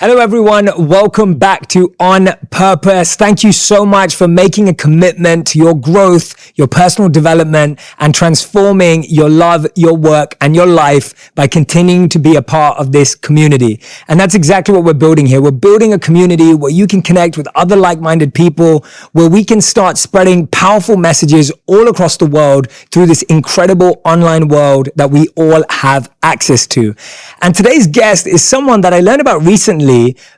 Hello, everyone. Welcome back to On Purpose. Thank you so much for making a commitment to your growth, your personal development, and transforming your love, your work, and your life by continuing to be a part of this community. And that's exactly what we're building here. We're building a community where you can connect with other like-minded people, where we can start spreading powerful messages all across the world through this incredible online world that we all have access to. And today's guest is someone that I learned about recently,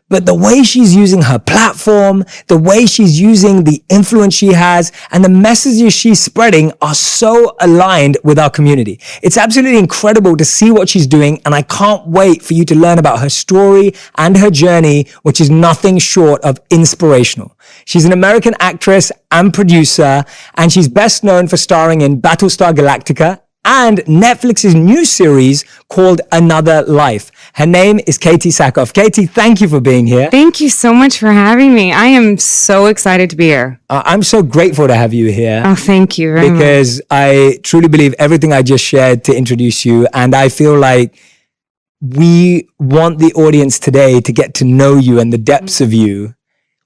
but the way she's using her platform, the way she's using the influence she has, and the messages she's spreading are so aligned with our community. It's absolutely incredible to see what she's doing, and I can't wait for you to learn about her story and her journey, which is nothing short of inspirational. She's an American actress and producer, and she's best known for starring in Battlestar Galactica and Netflix's new series called Another Life. Her name is Katee Sackhoff. Katee, thank you for being here. Thank you so much for having me. I am so excited to be here. I'm so grateful to have you here. Oh, thank you very much. Because I truly believe everything I just shared to introduce you, and I feel like we want the audience today to get to know you and the depths of you,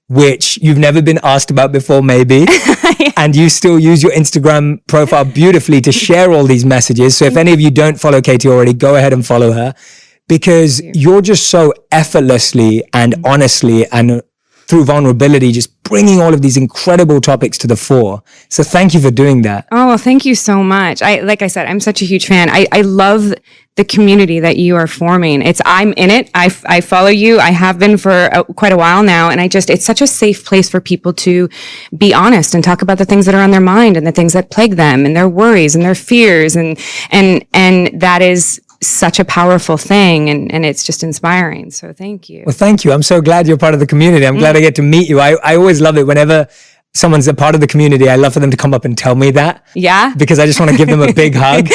which you've never been asked about before, maybe. And you still use your Instagram profile beautifully to share all these messages. So if any of you don't follow Katee already, go ahead and follow her, because you're just so effortlessly and honestly and through vulnerability, just bringing all of these incredible topics to the fore. So thank you for doing that. Oh, well, thank you so much. Like I said, I'm such a huge fan. I love the community that you are forming. I'm in it. I follow you. I have been for quite a while now. And it's such a safe place for people to be honest and talk about the things that are on their mind and the things that plague them and their worries and their fears. And that is such a powerful thing, and it's just inspiring. So thank you. Well, thank you. I'm so glad you're part of the community. I'm glad I get to meet you. I always love it whenever someone's a part of the community. I love for them to come up and tell me that. Yeah. Because I just want to give them a big hug.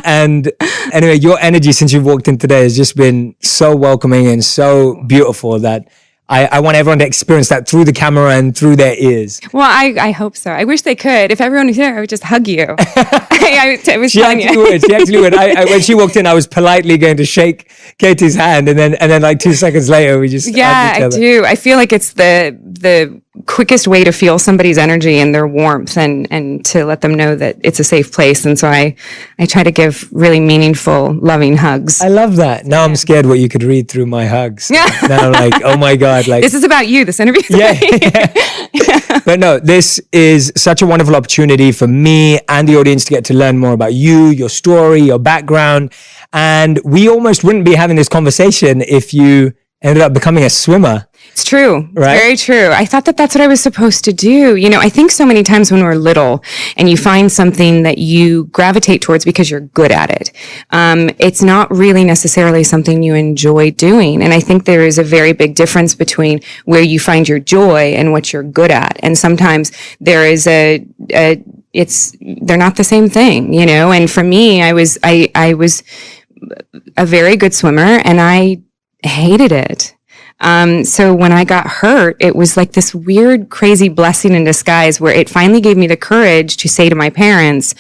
And anyway, your energy since you've walked in today has just been so welcoming and so beautiful that I want everyone to experience that through the camera and through their ears. Well, I hope so. I wish they could. If everyone was here, I would just hug you. I was She telling actually you. would. She actually would. When she walked in, I was politely going to shake Katee's hand, and then like 2 seconds later, we just hugged each I other. do. I feel like it's the quickest way to feel somebody's energy and their warmth, and to let them know that it's a safe place. And so I try to give really meaningful, loving hugs. I love that. Now I'm scared what you could read through my hugs. Now I'm like, oh my God. Like, This is about you. This interview. Yeah. But no, this is such a wonderful opportunity for me and the audience to get to learn more about you, your story, your background. And we almost wouldn't be having this conversation if you ended up becoming a swimmer. It's true. Right? It's very true. I thought that that's what I was supposed to do. You know, I think so many times when we're little and you find something that you gravitate towards because you're good at it, it's not really necessarily something you enjoy doing. And I think there is a very big difference between where you find your joy and what you're good at. And sometimes there is they're not the same thing, you know? And for me, I was a very good swimmer and I hated it. So when I got hurt, it was like this weird, crazy blessing in disguise where it finally gave me the courage to say to my parents,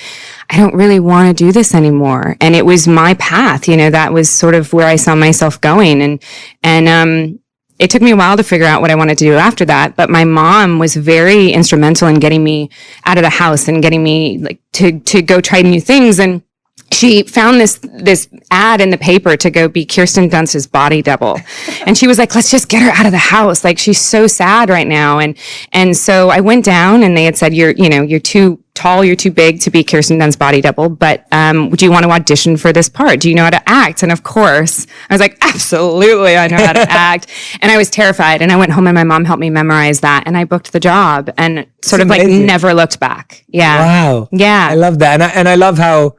I don't really want to do this anymore. And it was my path, you know, that was sort of where I saw myself going. And it took me a while to figure out what I wanted to do after that. But my mom was very instrumental in getting me out of the house and getting me like to go try new things. And she found this ad in the paper to go be Kirsten Dunst's body double. And she was like, let's just get her out of the house. Like, she's so sad right now. And so I went down and they had said, you're too tall, you're too big to be Kirsten Dunst's body double, but do you want to audition for this part? Do you know how to act? And of course, I was like, absolutely, I know how to act. And I was terrified. And I went home and my mom helped me memorize that. And I booked the job and sort of like never looked back. Yeah. Wow. Yeah. I love that. And I love how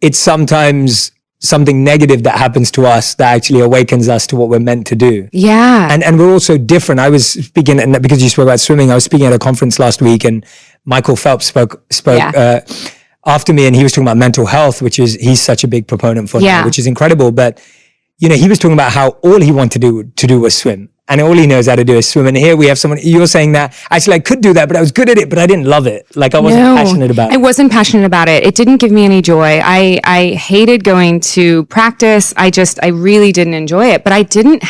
it's sometimes something negative that happens to us that actually awakens us to what we're meant to do. Yeah. And we're also different. I was speaking, and because you spoke about swimming, I was speaking at a conference last week and Michael Phelps spoke after me, and he was talking about mental health, he's such a big proponent for now, which is incredible. But, you know, he was talking about how all he wanted to do was swim. and all he knows how to do is swim. And here we have someone, you're saying that, actually I could do that, but I was good at it, but I didn't love it. Like I wasn't passionate about it. I wasn't passionate about it. It didn't give me any joy. I hated going to practice. I really didn't enjoy it, but I didn't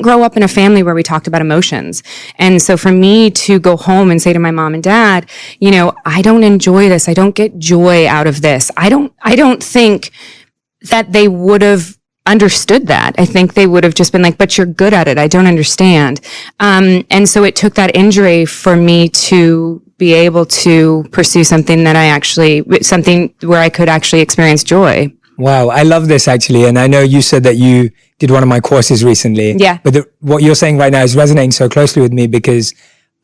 grow up in a family where we talked about emotions. And so for me to go home and say to my mom and dad, you know, I don't enjoy this. I don't get joy out of this. I don't think that they would have understood that. I think they would have just been like, but you're good at it. I don't understand. And so it took that injury for me to be able to pursue something where I could actually experience joy. Wow. I love this actually. And I know you said that you did one of my courses recently. Yeah. But what you're saying right now is resonating so closely with me because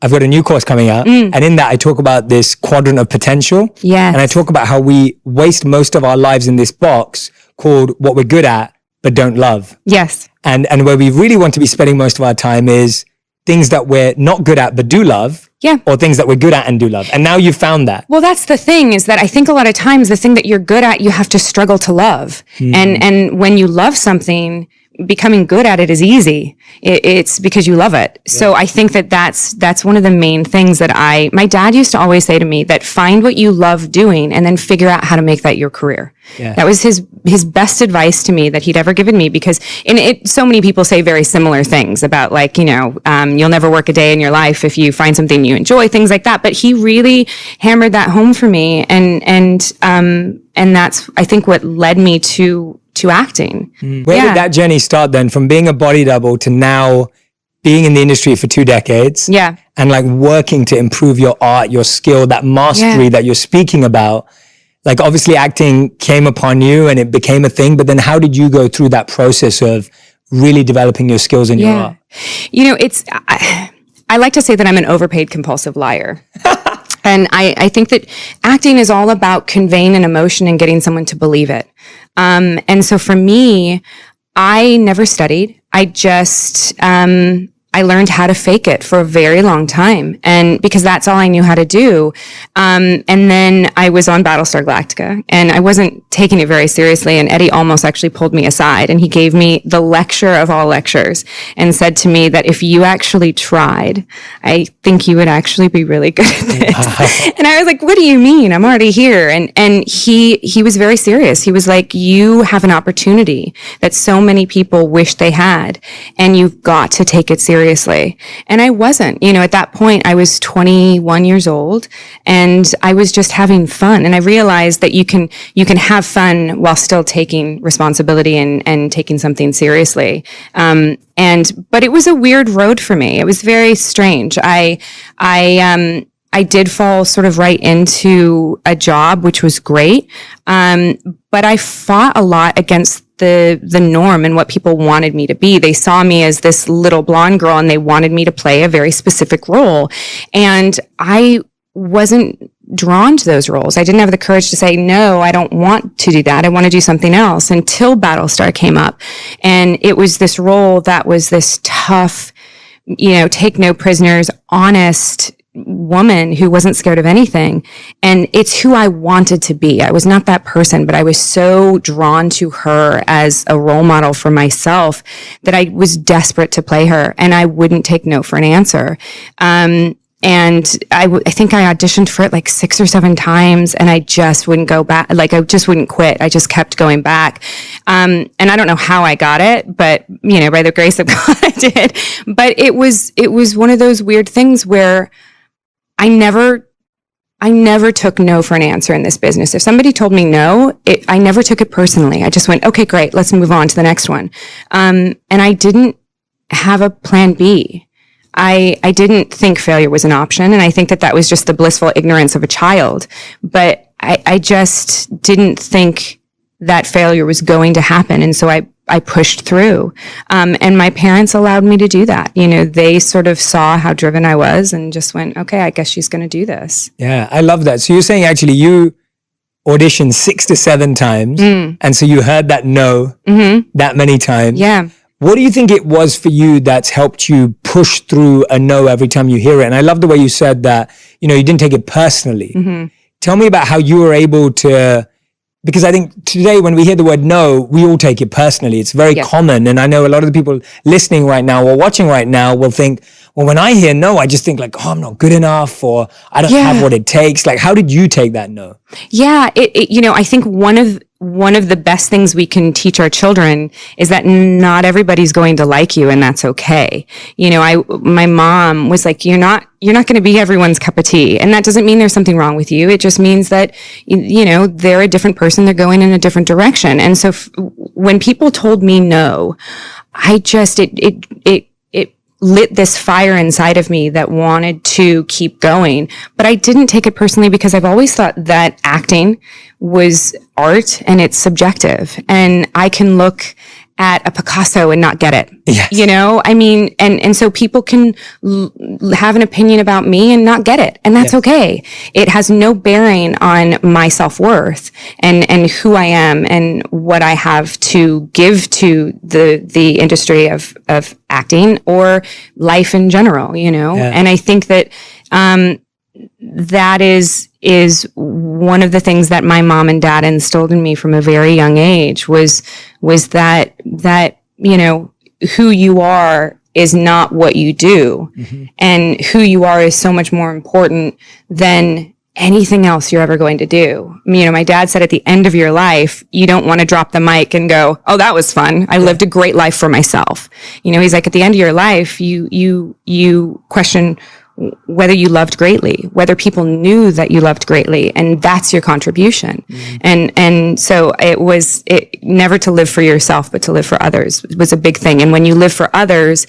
I've got a new course coming out. And in that I talk about this quadrant of potential. Yes. And I talk about how we waste most of our lives in this box called what we're good at, but don't love. Yes. And where we really want to be spending most of our time is things that we're not good at, but do love. Yeah. Or things that we're good at and do love. And now you've found that. Well, that's the thing is that I think a lot of times the thing that you're good at, you have to struggle to love. And when you love something, becoming good at it is easy. It's because you love it. Yeah. So I think that's one of the main things that my dad used to always say to me, that find what you love doing and then figure out how to make that your career. Yeah. That was his best advice to me that he'd ever given me, because so many people say very similar things about like, you know, you'll never work a day in your life if you find something you enjoy, things like that. But he really hammered that home for me. And that's, I think, what led me to acting. Where did that journey start then, from being a body double to now being in the industry for 2 decades? Yeah. And like working to improve your art, your skill, that mastery that you're speaking about. Like obviously acting came upon you and it became a thing, but then how did you go through that process of really developing your skills in your art? You know, I like to say that I'm an overpaid compulsive liar. And I think that acting is all about conveying an emotion and getting someone to believe it. And so for me, I never studied. I learned how to fake it for a very long time. And because that's all I knew how to do. And then I was on Battlestar Galactica and I wasn't taking it very seriously. And Eddie almost actually pulled me aside and he gave me the lecture of all lectures and said to me that if you actually tried, I think you would actually be really good at this. Wow. And I was like, what do you mean? I'm already here. And he was very serious. He was like, you have an opportunity that so many people wish they had and you've got to take it seriously. And I wasn't, you know, at that point I was 21 years old and I was just having fun. And I realized that you can have fun while still taking responsibility and taking something seriously. But it was a weird road for me. It was very strange. I did fall sort of right into a job, which was great. But I fought a lot against the norm and what people wanted me to be. They saw me as this little blonde girl and they wanted me to play a very specific role. And I wasn't drawn to those roles. I didn't have the courage to say, no, I don't want to do that. I want to do something else, until Battlestar came up. And it was this role that was this tough, you know, take no prisoners, honest woman who wasn't scared of anything. And it's who I wanted to be. I was not that person, but I was so drawn to her as a role model for myself that I was desperate to play her and I wouldn't take no for an answer. And I think I auditioned for it like 6 or 7 times and I just wouldn't go back. Like I just wouldn't quit. I just kept going back. And I don't know how I got it, but you know, by the grace of God, I did. But it was one of those weird things where I never took no for an answer in this business. If somebody told me no, I never took it personally. I just went, okay, great, let's move on to the next one. And I didn't have a plan B. I didn't think failure was an option. And I think that was just the blissful ignorance of a child. But I just didn't think that failure was going to happen. And so I pushed through. And my parents allowed me to do that. You know, they sort of saw how driven I was and just went, okay, I guess she's going to do this. Yeah, I love that. So you're saying actually you auditioned 6 to 7 times. And so you heard that no that many times. Yeah. What do you think it was for you that's helped you push through a no every time you hear it? And I love the way you said that, you know, you didn't take it personally. Tell me about how you were able to because I think today when we hear the word no, we all take it personally. It's very common. And I know a lot of the people listening right now or watching right now will think, well, when I hear no, I just think like, oh, I'm not good enough, or I don't have what it takes. Like, how did you take that no? Yeah. I think one of the best things we can teach our children is that not everybody's going to like you, and that's okay. My mom was like, you're not going to be everyone's cup of tea. And that doesn't mean there's something wrong with you. It just means that, they're a different person. They're going in a different direction. And so when people told me no, it lit this fire inside of me that wanted to keep going. But I didn't take it personally because I've always thought that acting was art and it's subjective. And I can look at a Picasso and not get it. Yes. And so people can have an opinion about me and not get it. And that's okay. It has no bearing on my self-worth and who I am and what I have to give to the industry of acting or life in general, And I think that, that is one of the things that my mom and dad instilled in me from a very young age was that who you are is not what you do. Mm-hmm. And who you are is so much more important than anything else you're ever going to do. My dad said at the end of your life, you don't want to drop the mic and go, oh, that was fun. I lived a great life for myself. He's like, at the end of your life, you question whether you loved greatly, whether people knew that you loved greatly, and that's your contribution. Mm-hmm. And so it never to live for yourself, but to live for others was a big thing. And when you live for others,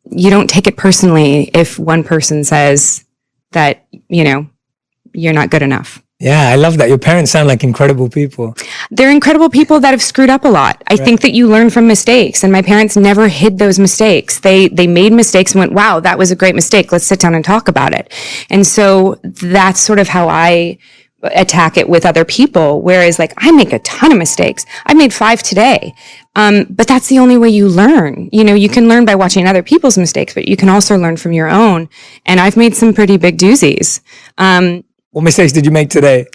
you don't take it personally if one person says that, you're not good enough. Yeah, I love that. Your parents sound like incredible people. They're incredible people that have screwed up a lot. I think that you learn from mistakes, and my parents never hid those mistakes. They made mistakes and went, wow, that was a great mistake. Let's sit down and talk about it. And so that's sort of how I attack it with other people. Whereas like I make a ton of mistakes. I made 5 today. But that's the only way you learn. You can learn by watching other people's mistakes, but you can also learn from your own. And I've made some pretty big doozies. What mistakes did you make today?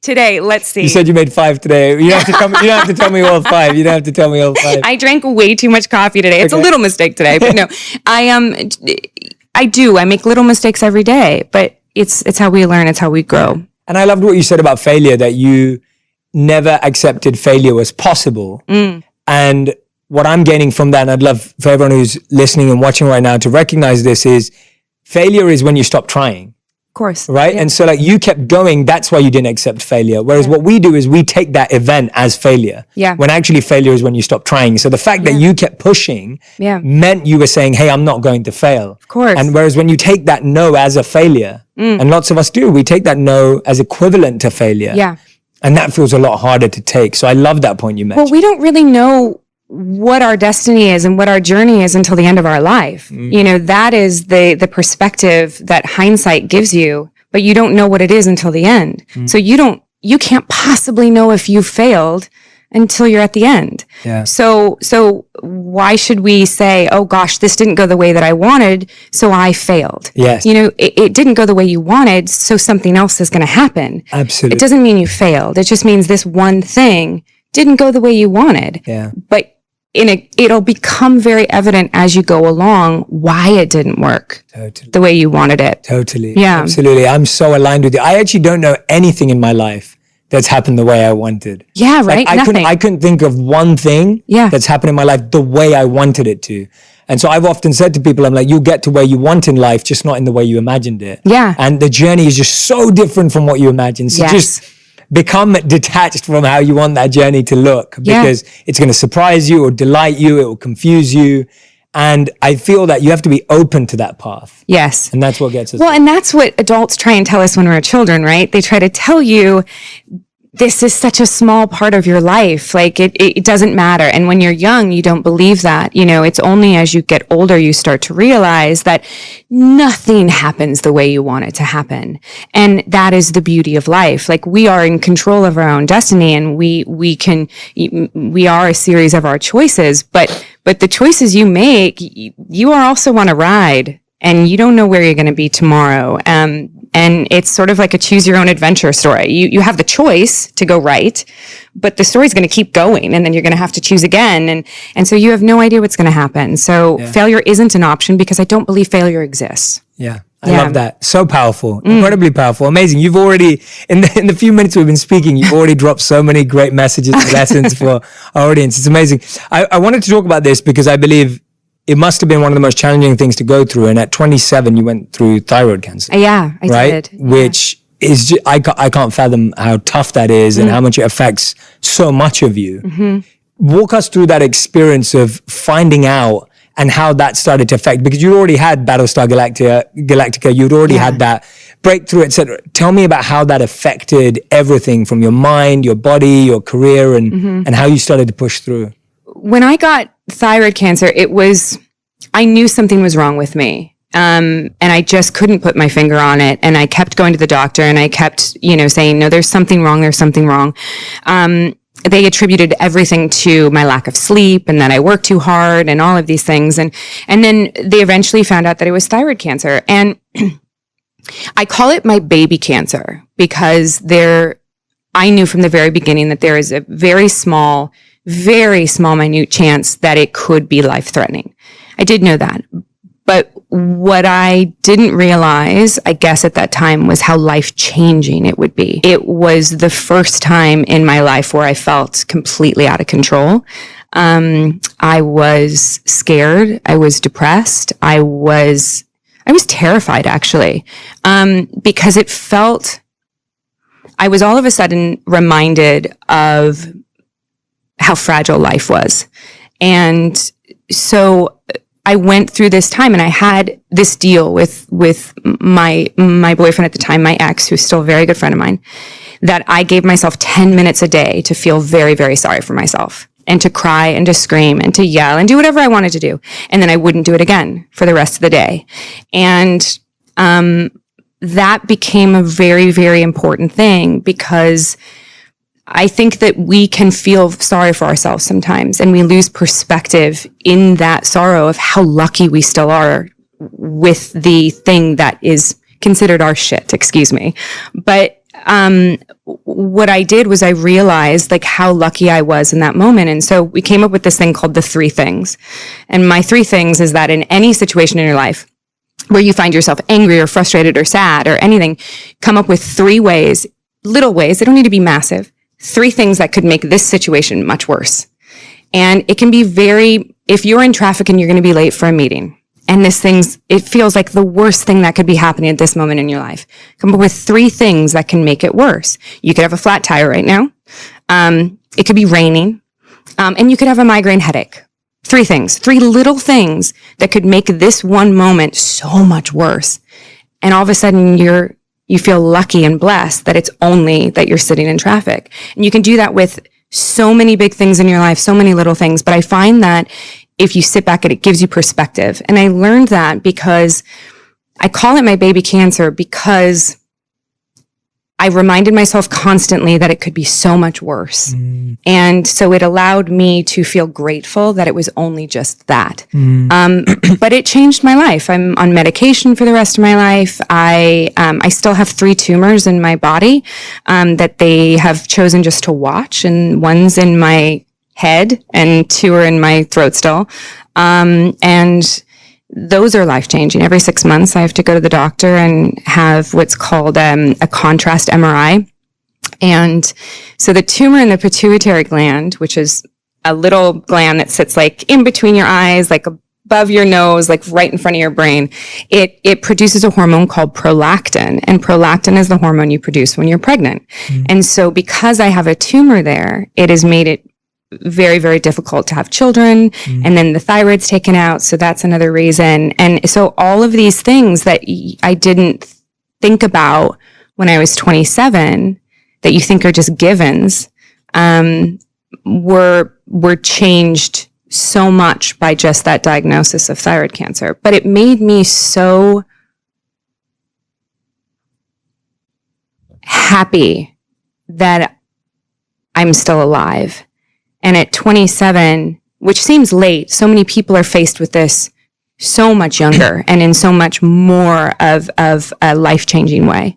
Today, let's see. You said you made 5 today. You don't have to tell me all 5. You don't have to tell me all 5. I drank way too much coffee today. It's a little mistake today, but no. I do. I make little mistakes every day, but it's how we learn. It's how we grow. And I loved what you said about failure, that you never accepted failure was possible. Mm. And what I'm gaining from that, and I'd love for everyone who's listening and watching right now to recognize this, is failure is when you stop trying. Of course. Right? Yeah. And so like you kept going, that's why you didn't accept failure. Whereas what we do is we take that event as failure. Yeah. When actually failure is when you stop trying. So the fact that you kept pushing meant you were saying, hey, I'm not going to fail. Of course. And whereas when you take that no as a failure, and lots of us do, we take that no as equivalent to failure. Yeah. And that feels a lot harder to take. So I love that point you mentioned. Well, we don't really know what our destiny is and what our journey is until the end of our life. That is the perspective that hindsight gives you, but you don't know what it is until the end. So you can't possibly know if you failed until you're at the end. Yeah. So why should we say, oh gosh, this didn't go the way that I wanted, so I failed? Yes. It didn't go the way you wanted, so something else is going to happen. Absolutely. It doesn't mean you failed. It just means this one thing didn't go the way you wanted. Yeah. But it'll become very evident as you go along why it didn't work the way you wanted it. Totally. Yeah. Absolutely. I'm so aligned with you. I actually don't know anything in my life that's happened the way I wanted. Yeah, right. Like I couldn't think of one thing that's happened in my life the way I wanted it to. And so I've often said to people, I'm like, you'll get to where you want in life, just not in the way you imagined it. Yeah. And the journey is just so different from what you imagined. So just become detached from how you want that journey to look, because it's going to surprise you or delight you. It will confuse you. And I feel that you have to be open to that path. Yes. And that's what gets us. Well, and that's what adults try and tell us when we're children, right? They try to tell you, this is such a small part of your life. Like it doesn't matter. And when you're young, you don't believe that. It's only as you get older, you start to realize that nothing happens the way you want it to happen. And that is the beauty of life. Like we are in control of our own destiny, and we are a series of our choices, but the choices you make, you are also on a ride, and you don't know where you're going to be tomorrow. And it's sort of like a choose your own adventure story. You have the choice to go right, but the story's going to keep going, and then you're going to have to choose again. And so you have no idea what's going to happen. So failure isn't an option because I don't believe failure exists. Yeah. I love that. So powerful, incredibly powerful, amazing. You've already, in the few minutes we've been speaking, you've already dropped so many great messages and lessons for our audience. It's amazing. I wanted to talk about this because I believe it must have been one of the most challenging things to go through. And at 27, you went through thyroid cancer. Yeah, I right? did. Which is, I can't fathom how tough that is and how much it affects so much of you. Walk us through that experience of finding out and how that started to affect, because you already had Battlestar Galactica, you'd already had that breakthrough, etc. Tell me about how that affected everything from your mind, your body, your career, and how you started to push through. When I got thyroid cancer, I knew something was wrong with me. And I just couldn't put my finger on it. And I kept going to the doctor and I kept, saying, no, there's something wrong. There's something wrong. They attributed everything to my lack of sleep and that I worked too hard and all of these things. And then they eventually found out that it was thyroid cancer. And I call it my baby cancer because I knew from the very beginning that there is a very small, minute chance that it could be life-threatening. I did know that. But what I didn't realize, I guess at that time, was how life-changing it would be. It was the first time in my life where I felt completely out of control. I was scared. I was depressed. I was terrified, actually, because I was all of a sudden reminded of how fragile life was. And so I went through this time and I had this deal with my boyfriend at the time, my ex, who's still a very good friend of mine, that I gave myself 10 minutes a day to feel very, very sorry for myself and to cry and to scream and to yell and do whatever I wanted to do. And then I wouldn't do it again for the rest of the day. And that became a very, very important thing because I think that we can feel sorry for ourselves sometimes and we lose perspective in that sorrow of how lucky we still are with the thing that is considered our shit, excuse me. But what I did was I realized how lucky I was in that moment. And so we came up with this thing called the 3 things. And my 3 things is that in any situation in your life where you find yourself angry or frustrated or sad or anything, come up with 3 ways, little ways, they don't need to be massive, 3 things that could make this situation much worse. And it can be if you're in traffic and you're going to be late for a meeting, and it feels like the worst thing that could be happening at this moment in your life, come up with 3 things that can make it worse. You could have a flat tire right now. It could be raining. And you could have a migraine headache. 3 things, 3 little things that could make this one moment so much worse. And all of a sudden you feel lucky and blessed that it's only that you're sitting in traffic. And you can do that with so many big things in your life, so many little things. But I find that if you sit back, it gives you perspective. And I learned that because I call it my baby cancer because I reminded myself constantly that it could be so much worse. And so it allowed me to feel grateful that it was only just that. But it changed my life. I'm on medication for the rest of my life. I still have 3 tumors in my body that they have chosen just to watch. And one's in my head and 2 are in my throat still. And those are life-changing. Every 6 months, I have to go to the doctor and have what's called a contrast MRI. And so the tumor in the pituitary gland, which is a little gland that sits in between your eyes, above your nose, right in front of your brain, it produces a hormone called prolactin. And prolactin is the hormone you produce when you're pregnant. And so because I have a tumor there, it has made it very, very difficult to have children. And then the thyroid's taken out. So that's another reason. And so all of these things that I didn't think about when I was 27 that you think are just givens, were changed so much by just that diagnosis of thyroid cancer. But it made me so happy that I'm still alive. And at 27, which seems late, so many people are faced with this so much younger and in so much more of a life-changing way.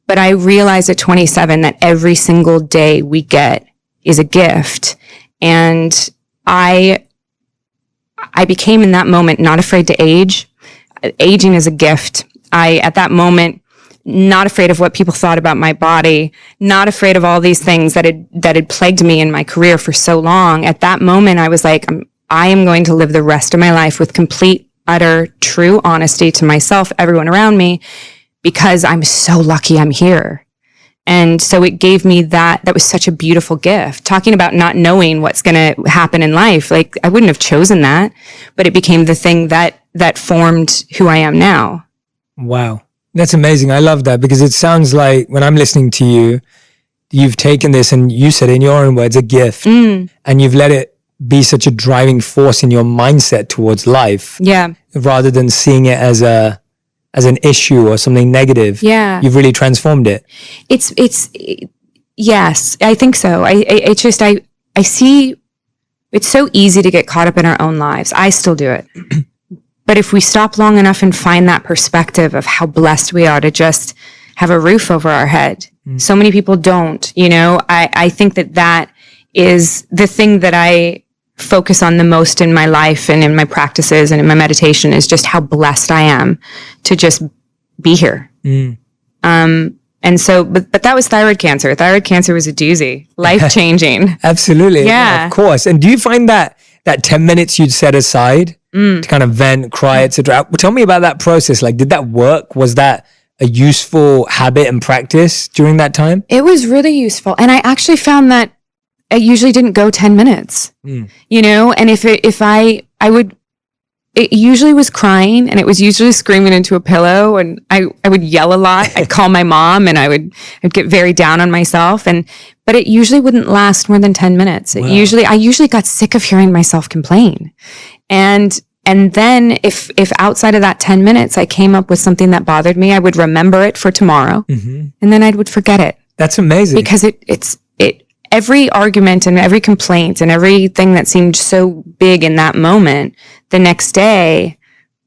But I realized at 27 that every single day we get is a gift. And I became in that moment not afraid to age. Aging is a gift. At that moment, not afraid of what people thought about my body, not afraid of all these things that had plagued me in my career for so long. At that moment, I was like, I am going to live the rest of my life with complete, utter, true honesty to myself, everyone around me, because I'm so lucky I'm here. And so it gave me that was such a beautiful gift. Talking about not knowing what's going to happen in life, like I wouldn't have chosen that, but it became the thing that formed who I am now. Wow. That's amazing. I love that, because it sounds like when I'm listening to you, you've taken this and you said in your own words, a gift, and you've let it be such a driving force in your mindset towards life. Yeah. Rather than seeing it as an issue or something negative. Yeah. You've really transformed it. Yes, I think so. I see it's so easy to get caught up in our own lives. I still do it. But if we stop long enough and find that perspective of how blessed we are to just have a roof over our head, so many people don't, I think that is the thing that I focus on the most in my life and in my practices and in my meditation, is just how blessed I am to just be here. And so, but that was thyroid cancer. Thyroid cancer was a doozy, life-changing. Absolutely. Yeah. Of course. And do you find that 10 minutes you'd set aside to kind of vent, cry, etc. Tell me about that process. Like, did that work? Was that a useful habit and practice during that time? It was really useful. And I actually found that I usually didn't go 10 minutes, and it usually was crying, and it was usually screaming into a pillow, and I would yell a lot. I'd call my mom, and I'd get very down on myself, but it usually wouldn't last more than 10 minutes. Wow. I usually got sick of hearing myself complain. And then if outside of that 10 minutes, I came up with something that bothered me, I would remember it for tomorrow, and then I would forget it. That's amazing. Because it's every argument and every complaint and everything that seemed so big in that moment, the next day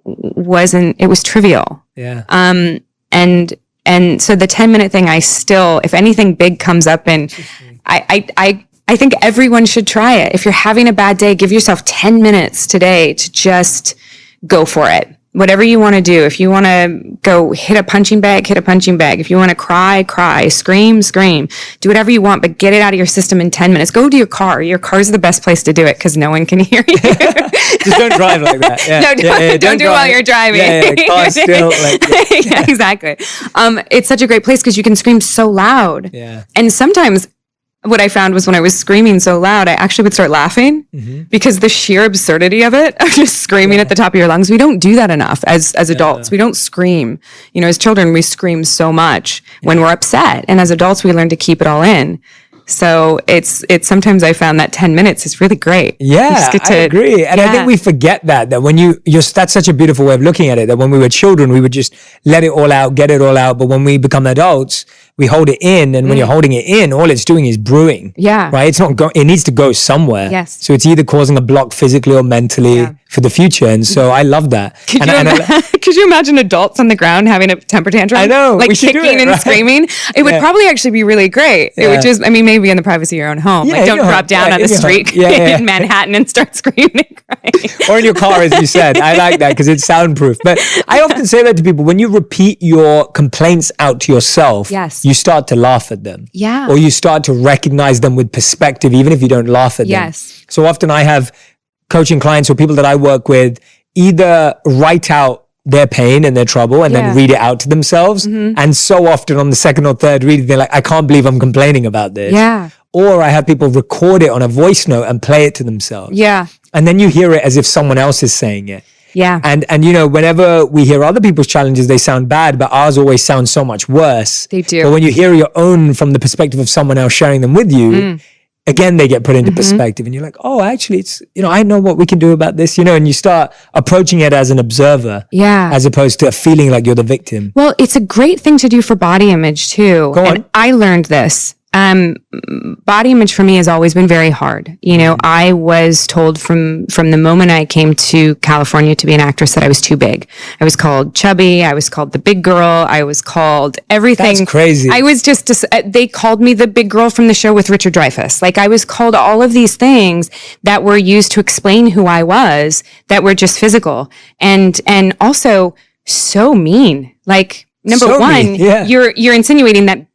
it was trivial. Yeah. And so the 10-minute thing, if anything big comes up, and I think everyone should try it. If you're having a bad day, give yourself 10 minutes today to just go for it. Whatever you want to do. If you want to go hit a punching bag, hit a punching bag. If you want to cry, scream. Do whatever you want, but get it out of your system in 10 minutes. Go to your car. Your car's the best place to do it because no one can hear you. Just don't drive like that. Yeah. No, don't do it while you're driving. Car's still yeah, exactly. It's such a great place because you can scream so loud. Yeah. And sometimes what I found was when I was screaming so loud, I actually would start laughing because the sheer absurdity of it, of just screaming at the top of your lungs. We don't do that enough as adults. We don't scream. As children, we scream so much when we're upset. And as adults, we learn to keep it all in. So it's sometimes I found that 10 minutes is really great. Yeah, I agree. And I think we forget that when that's such a beautiful way of looking at it, that when we were children, we would just let it all out, get it all out. But when we become adults, we hold it in. And when you're holding it in, all it's doing is brewing. Yeah. Right? It's not it needs to go somewhere. Yes. So it's either causing a block physically or mentally for the future. And so I love that. Could you imagine adults on the ground having a temper tantrum? I know. Like kicking and screaming? It would probably actually be really great. Yeah. It would just, maybe in the privacy of your own home. Yeah, like don't drop down on the street in Manhattan and start screaming and crying. Or in your car, as you said. I like that because it's soundproof. But I often say that to people. When you repeat your complaints out to yourself, you start to laugh at them. Yeah. Or you start to recognize them with perspective, even if you don't laugh at them. Yes. So often I have coaching clients or people that I work with either write out their pain and their trouble and then read it out to themselves. And so often on the second or third reading, they're like, I can't believe I'm complaining about this. Yeah. Or I have people record it on a voice note and play it to themselves. Yeah. And then you hear it as if someone else is saying it. Yeah. And whenever we hear other people's challenges, they sound bad, but ours always sound so much worse. They do. But when you hear your own from the perspective of someone else sharing them with you, again, they get put into perspective and you're like, oh, actually it's, I know what we can do about this, and you start approaching it as an observer. Yeah. As opposed to feeling like you're the victim. Well, it's a great thing to do for body image too. Go on. And I learned this Body image for me has always been very hard. I was told from the moment I came to California to be an actress that I was too big. I was called chubby. I was called the big girl. I was called everything. That's crazy. I was just, they called me the big girl from the show with Richard Dreyfuss. Like, I was called all of these things that were used to explain who I was, that were just physical. And also so mean. Like, number So one, mean, yeah. you're insinuating that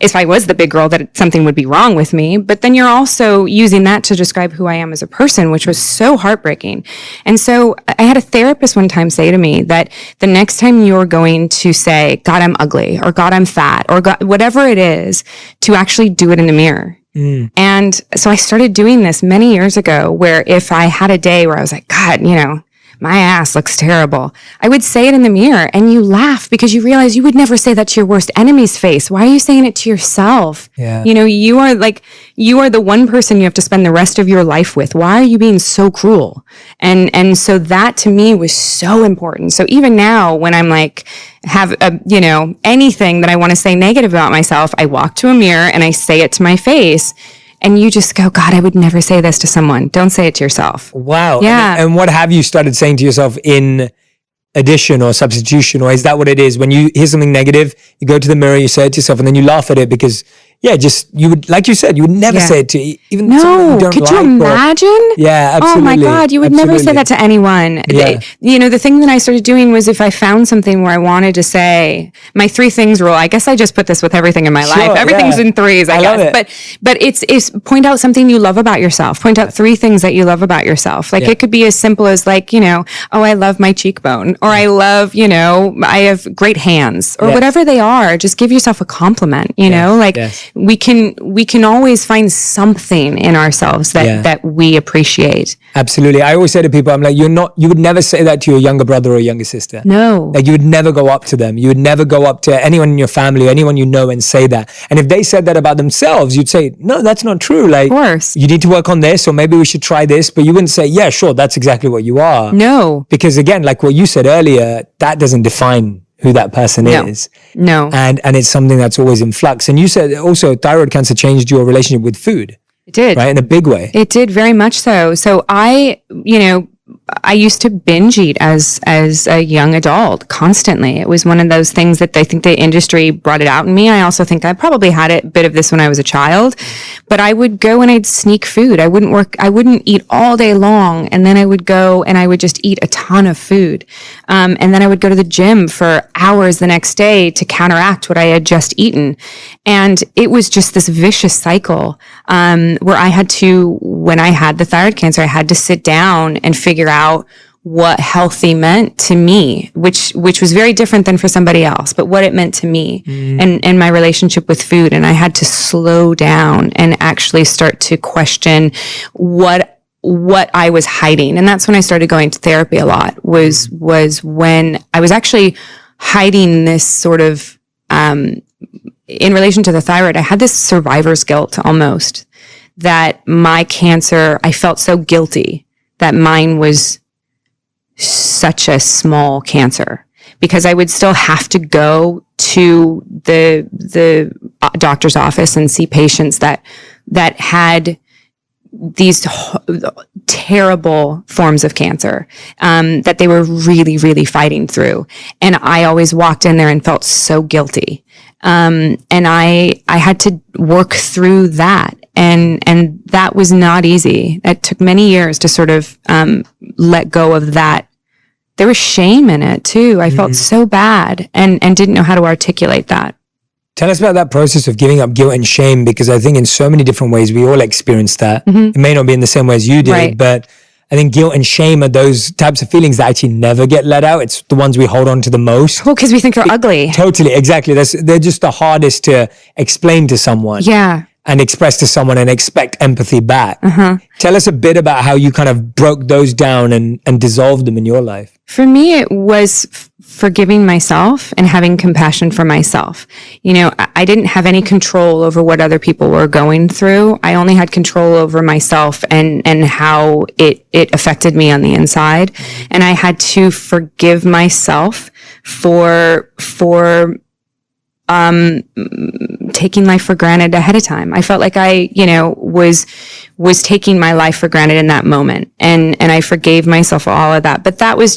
if I was the big girl, that something would be wrong with me. But then you're also using that to describe who I am as a person, which was so heartbreaking. And so I had a therapist one time say to me that the next time you're going to say, God, I'm ugly, or God, I'm fat, or God, whatever it is, to actually do it in the mirror. And so I started doing this many years ago, where if I had a day where I was like, God, my ass looks terrible, I would say it in the mirror, and you laugh because you realize you would never say that to your worst enemy's face. Why are you saying it to yourself? Yeah. You are the one person you have to spend the rest of your life with. Why are you being so cruel? And so that to me was so important. So even now when I'm like, have anything that I want to say negative about myself, I walk to a mirror and I say it to my face. And you just go, God, I would never say this to someone. Don't say it to yourself. Wow. Yeah. And what have you started saying to yourself in addition or substitution? Or is that what it is? When you hear something negative, you go to the mirror, you say it to yourself, and then you laugh at it because, you would, like you said, you would never say it to even someone you don't could like. you imagine? Yeah, absolutely. Oh my God, you would never say that to anyone. Yeah. The thing that I started doing was if I found something where I wanted to say my 3 things rule. I guess I just put this with everything in my life. Everything's in threes, I guess. Love it. But it's point out something you love about yourself. Point out 3 things that you love about yourself. Like it could be as simple as like, oh, I love my cheekbone, or I love, I have great hands, or whatever they are. Just give yourself a compliment, we can always find something in ourselves that we appreciate. Absolutely. I always say to people, I'm like, you would never say that to your younger brother or younger sister. No. Like you would never go up to them. You would never go up to anyone in your family or anyone you know and say that. And if they said that about themselves, you'd say, no, that's not true. Like, of course. You need to work on this, or maybe we should try this. But you wouldn't say, yeah, sure, that's exactly what you are. No. Because again, like what you said earlier, that doesn't define who that person is. No. And it's something that's always in flux. And you said also thyroid cancer changed your relationship with food. It did. Right? In a big way. It did, very much so. So I used to binge eat as a young adult constantly. It was one of those things that I think the industry brought it out in me. I also think I probably had a bit of this when I was a child, but I would go and I'd sneak food. I wouldn't eat all day long. And then I would go and I would just eat a ton of food. And then I would go to the gym for hours the next day to counteract what I had just eaten. And it was just this vicious cycle, where I had to, when I had the thyroid cancer, I had to sit down and figure out what healthy meant to me, which was very different than for somebody else, but what it meant to me and my relationship with food. And I had to slow down and actually start to question what I was hiding. And that's when I started going to therapy a lot, was when I was actually hiding this sort of, in relation to the thyroid, I had this survivor's guilt almost, that my cancer, I felt so guilty that mine was such a small cancer, because I would still have to go to the doctor's office and see patients that had these terrible forms of cancer, that they were really, really fighting through. And I always walked in there and felt so guilty. And I had to work through that. And that was not easy. It took many years to sort of, let go of that. There was shame in it too. I felt so bad and didn't know how to articulate that. Tell us about that process of giving up guilt and shame, because I think in so many different ways we all experience that. It may not be in the same way as you did, Right. but I think guilt and shame are those types of feelings that actually never get let out. It's the ones we hold on to the most. Well, because we think they're ugly. Totally, exactly. They're just the hardest to explain to someone. Yeah. And express to someone and expect empathy back. Tell us a bit about how you kind of broke those down and dissolved them in your life. For me, it was forgiving myself and having compassion for myself. I didn't have any control over what other people were going through. I only had control over myself and how it affected me on the inside. And I had to forgive myself for taking life for granted ahead of time. I felt like I, was taking my life for granted in that moment. And I forgave myself for all of that. But it was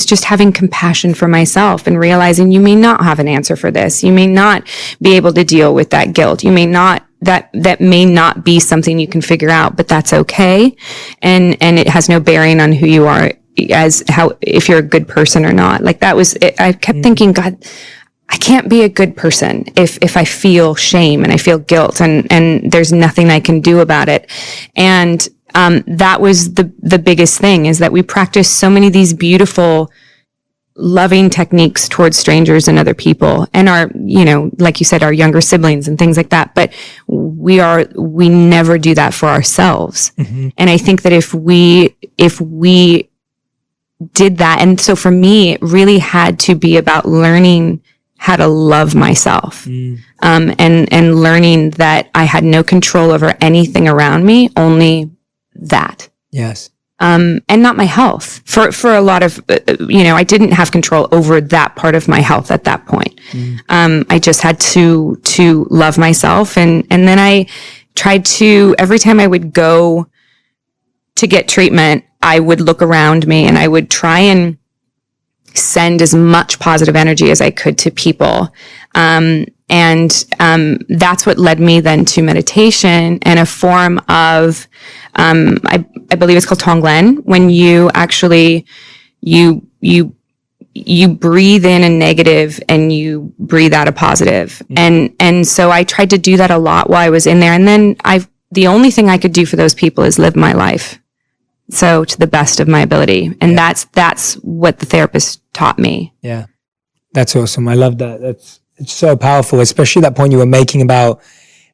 just having compassion for myself and realizing you may not have an answer for this. You may not be able to deal with that guilt. You may not, that may not be something you can figure out, but that's okay. And it has no bearing on who you are if you're a good person or not. Like that was it. I kept thinking, God, I can't be a good person if I feel shame and I feel guilt and there's nothing I can do about it. And, that was the biggest thing, is that we practice so many of these beautiful, loving techniques towards strangers and other people and our, like you said, our younger siblings and things like that. But we never do that for ourselves. Mm-hmm. And I think that if we did that, and so for me, it really had to be about learning how to love myself, and learning that I had no control over anything around me, only that. Yes. And not my health. For a lot of, I didn't have control over that part of my health at that point. I just had to love myself. And then I tried to, every time I would go to get treatment, I would look around me and I would try and send as much positive energy as I could to people. That's what led me then to meditation and a form of, I believe it's called Tonglen, when you actually, you breathe in a negative and you breathe out a positive. And so I tried to do that a lot while I was in there. And then the only thing I could do for those people is live my life. So to the best of my ability. And that's what the therapist taught me. Yeah. That's awesome. I love that. It's so powerful, especially that point you were making about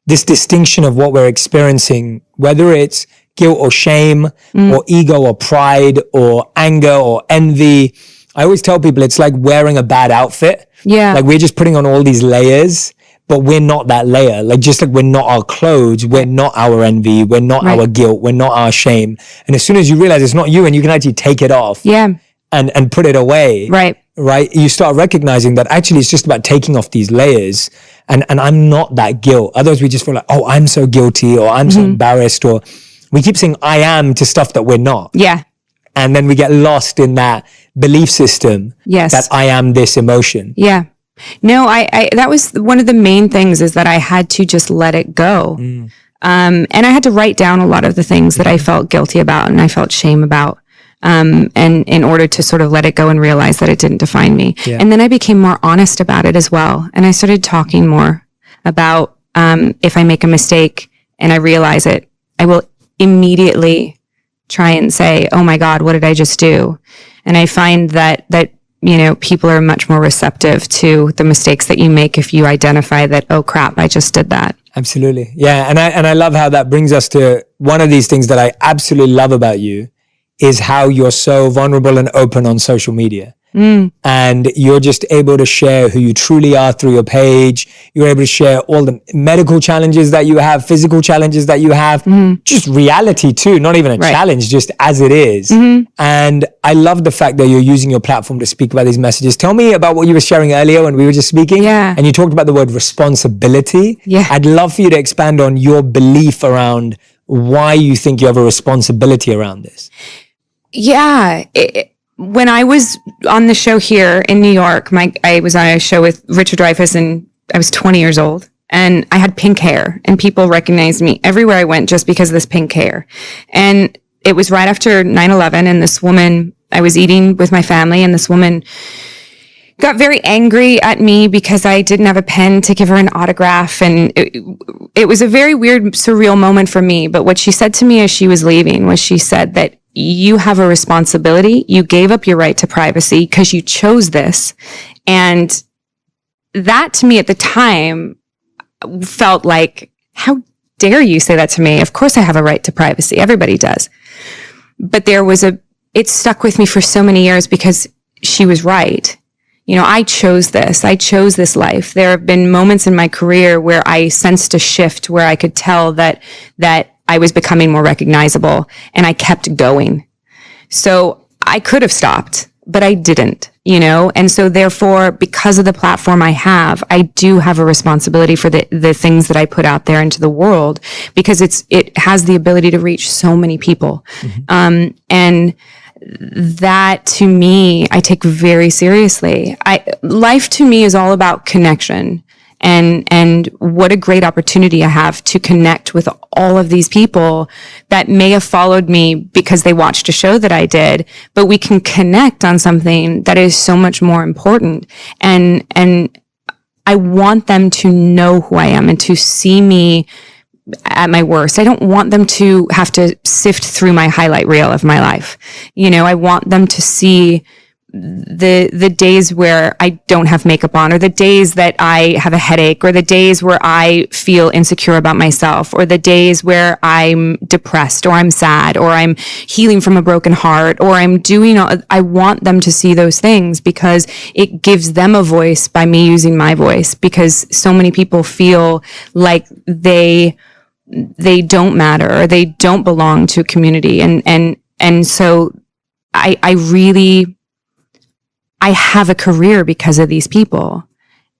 this distinction of what we're experiencing, whether it's guilt or shame or ego or pride or anger or envy. I always tell people it's like wearing a bad outfit. Yeah. Like we're just putting on all these layers, but we're not that layer. Like just like we're not our clothes, we're not our envy, we're not our guilt, we're not our shame. And as soon as you realize it's not you and you can actually take it off and put it away. Right. You start recognizing that actually it's just about taking off these layers and I'm not that guilt. Otherwise we just feel like, oh, I'm so guilty or I'm so embarrassed, or we keep saying I am to stuff that we're not. Yeah. And then we get lost in that belief system that I am this emotion. Yeah. No, I that was one of the main things, is that I had to just let it go. And I had to write down a lot of the things that I felt guilty about and I felt shame about. And in order to sort of let it go and realize that it didn't define me. Yeah. And then I became more honest about it as well. And I started talking more about, if I make a mistake and I realize it, I will immediately try and say, oh my God, what did I just do? And I find that people are much more receptive to the mistakes that you make if you identify that, oh crap, I just did that. Absolutely. Yeah. And I love how that brings us to one of these things that I absolutely love about you, is how you're so vulnerable and open on social media. And you're just able to share who you truly are through your page. You're able to share all the medical challenges that you have, physical challenges that you have, just reality too, not even a challenge, just as it is. And I love the fact that you're using your platform to speak about these messages. Tell me about what you were sharing earlier when we were just speaking. Yeah. And you talked about the word responsibility. Yeah. I'd love for you to expand on your belief around why you think you have a responsibility around this. Yeah. When I was on the show here in New York, I was on a show with Richard Dreyfuss and I was 20 years old and I had pink hair and people recognized me everywhere I went just because of this pink hair. And it was right after 9/11 and this woman, I was eating with my family and this woman got very angry at me because I didn't have a pen to give her an autograph. And it was a very weird, surreal moment for me. But what she said to me as she was leaving was she said that you have a responsibility. You gave up your right to privacy because you chose this. And that to me at the time felt like, how dare you say that to me? Of course I have a right to privacy. Everybody does. But it stuck with me for so many years because she was right. I chose this. I chose this life. There have been moments in my career where I sensed a shift, where I could tell that I was becoming more recognizable and I kept going. So I could have stopped, but I didn't, And so therefore, because of the platform I have, I do have a responsibility for the things that I put out there into the world, because it has the ability to reach so many people. And that, to me, I take very seriously. Life to me is all about connection. And what a great opportunity I have to connect with all of these people that may have followed me because they watched a show that I did, but we can connect on something that is so much more important. And I want them to know who I am and to see me at my worst. I don't want them to have to sift through my highlight reel of my life. I want them to see the days where I don't have makeup on, or the days that I have a headache, or the days where I feel insecure about myself, or the days where I'm depressed, or I'm sad, or I'm healing from a broken heart, or I want them to see those things, because it gives them a voice by me using my voice, because so many people feel like they don't matter, or they don't belong to a community. And so I have a career because of these people.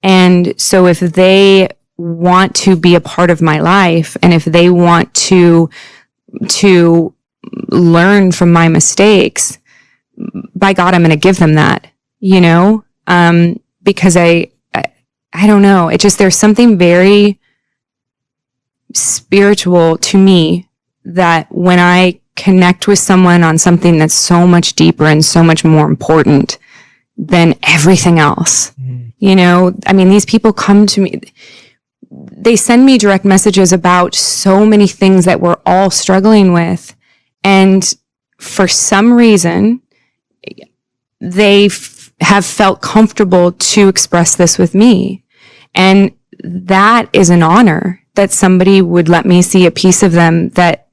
And so if they want to be a part of my life, and if they want to learn from my mistakes, by God, I'm going to give them that, because I don't know. There's something very spiritual to me that when I connect with someone on something that's so much deeper and so much more important than everything else. These people come to me, they send me direct messages about so many things that we're all struggling with. And for some reason, they have felt comfortable to express this with me. And that is an honor, that somebody would let me see a piece of them that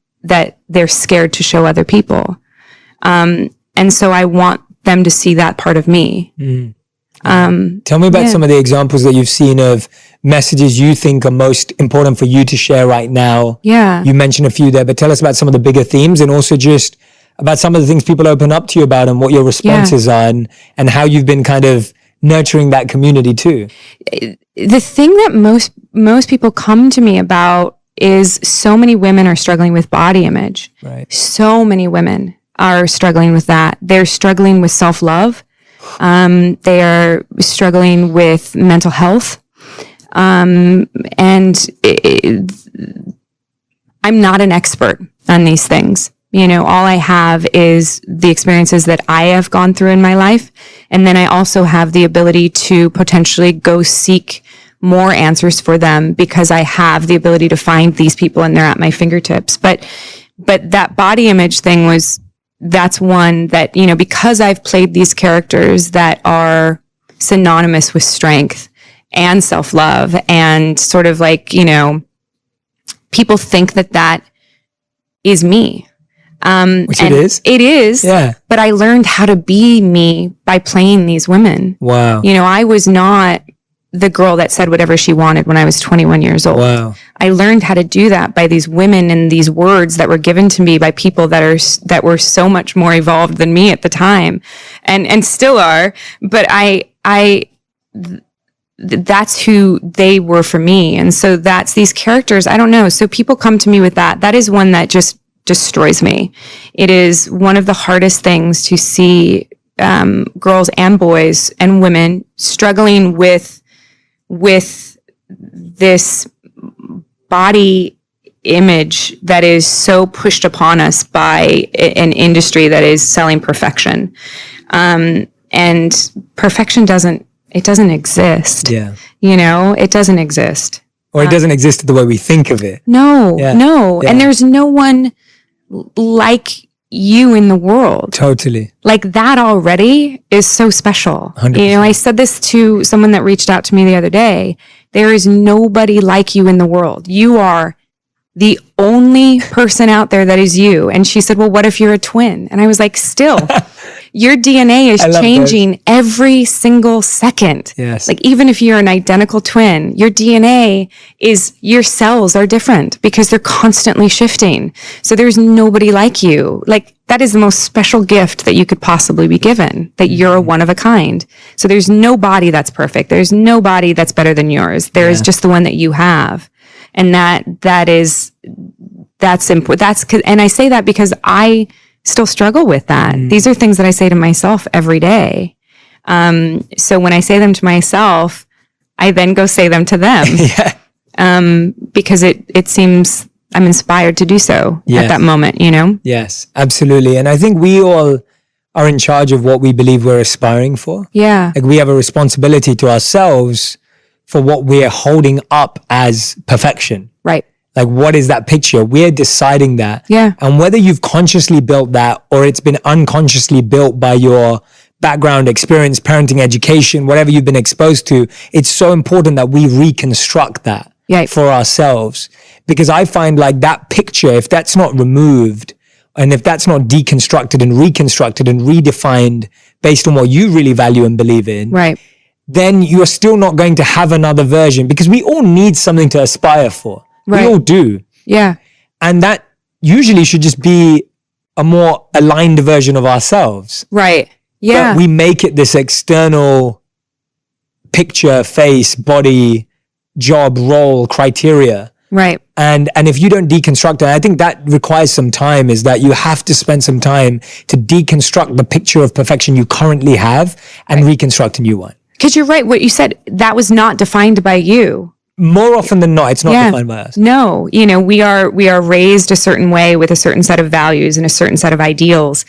they're scared to show other people. And so I want them to see that part of me. Tell me about some of the examples that you've seen of messages you think are most important for you to share right now. Yeah. You mentioned a few there, but tell us about some of the bigger themes, and also just about some of the things people open up to you about, and what your responses are, and how you've been kind of nurturing that community too. The thing that most people come to me about is so many women are struggling with body image. Right. So many women are struggling with that. They're struggling with self-love. They are struggling with mental health. And I'm not an expert on these things. All I have is the experiences that I have gone through in my life. And then I also have the ability to potentially go seek more answers for them, because I have the ability to find these people and they're at my fingertips. But that body image thing that's one that, because I've played these characters that are synonymous with strength and self-love, and sort of like, people think that is me. Which it is. It is. Yeah. But I learned how to be me by playing these women. Wow. I was not the girl that said whatever she wanted when I was 21 years old. Wow. I learned how to do that by these women and these words that were given to me by people that were so much more evolved than me at the time, and still are. But that's who they were for me. And so that's these characters. I don't know. So people come to me with that. That is one that just destroys me. It is one of the hardest things to see girls and boys and women struggling with this body image that is so pushed upon us by an industry that is selling perfection. And perfection doesn't exist. Yeah. It doesn't exist. Or it doesn't exist the way we think of it. No. Yeah. And there's no one like you in the world. Totally. Like that already is so special. 100%. I said this to someone that reached out to me the other day. There is nobody like you in the world. You are the only person out there that is you. And she said, well, what if you're a twin? And I was like, still, Your DNA is I love changing every single second. Yes. Like even if you're an identical twin, your DNA your cells are different because they're constantly shifting. So there's nobody like you. Like that is the most special gift that you could possibly be given, that you're a one of a kind. So there's no body that's perfect. There's no body that's better than yours. There is just the one that you have. And that's important. And I say that because I still struggle with that. These are things that I say to myself every day. So when I say them to myself, I then go say them to them. Because it seems I'm inspired to do so at that moment, you know? Yes, absolutely. And I think we all are in charge of what we believe we're aspiring for. Yeah. Like we have a responsibility to ourselves for what we're holding up as perfection. Right. Like, what is that picture? We're deciding that. Yeah. And whether you've consciously built that or it's been unconsciously built by your background, experience, parenting, education, whatever you've been exposed to, it's so important that we reconstruct that for ourselves. Because I find like that picture, if that's not removed and if that's not deconstructed and reconstructed and redefined based on what you really value and believe in, right, then you're still not going to have another version, because we all need something to aspire for. Right. We all do. Yeah. And that usually should just be a more aligned version of ourselves. Right. Yeah. But we make it this external picture, face, body, job, role, criteria. Right. And if you don't deconstruct it, I think that requires some time, is that you have to spend some time to deconstruct the picture of perfection you currently have and reconstruct a new one. Because you're right. What you said, that was not defined by you. More often than not, it's not defined by us. No, you know, we are raised a certain way with a certain set of values and a certain set of ideals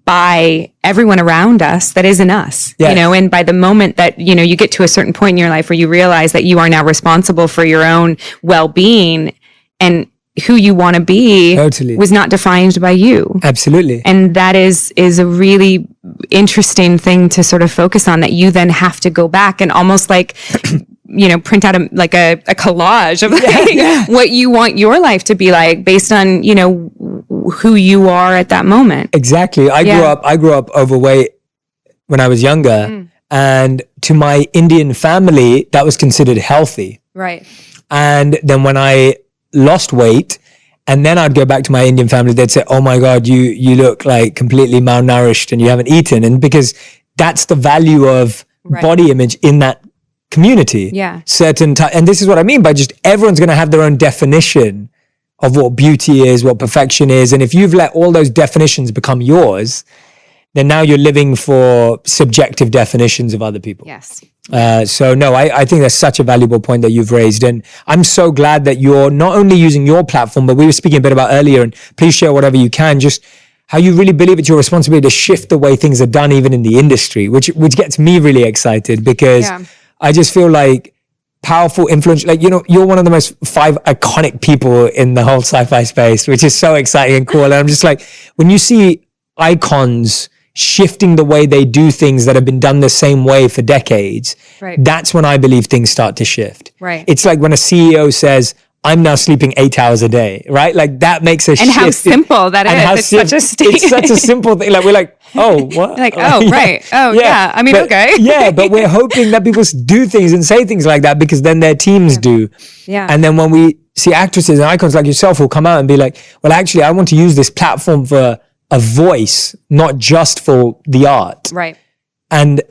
by everyone around us that isn't us, you know, and by the moment that, you know, you get to a certain point in your life where you realize that you are now responsible for your own well-being, and who you want to be was not defined by you. Absolutely. And that is a really interesting thing to sort of focus on, that you then have to go back and almost like, you know, print out a collage of like what you want your life to be like based on, you know, who you are at that moment. Exactly. I grew up overweight when I was younger, and to my Indian family, that was considered healthy. Right. And then when I lost weight, and then I'd go back to my Indian family, they'd say, "Oh my God, you look like completely malnourished and you haven't eaten." And because that's the value of body image in that community. Yeah. And this is what I mean by just everyone's going to have their own definition of what beauty is, what perfection is. And if you've let all those definitions become yours, then now you're living for subjective definitions of other people. Yes. So no, I think that's such a valuable point that you've raised. And I'm so glad that you're not only using your platform, but we were speaking a bit about earlier, and please share whatever you can, just how you really believe it's your responsibility to shift the way things are done, even in the industry, which gets me really excited, because I just feel like powerful, influential, like, you know, you're one of the most 5 iconic people in the whole sci-fi space, which is so exciting and cool. And I'm just like, when you see icons shifting the way they do things that have been done the same way for decades, that's when I believe things start to shift. Right. It's like when a CEO says, "I'm now sleeping 8 hours a day," right? Like that makes a shift. And how simple that is. It's such a statement. It's such a simple thing. Like we're like, oh, what? Like, oh, right. Oh, yeah. I mean, okay. But we're hoping that people do things and say things like that because then their teams do. Yeah. And then when we see actresses and icons like yourself who come out and be like, "Well, actually, I want to use this platform for a voice, not just for the art." Right. And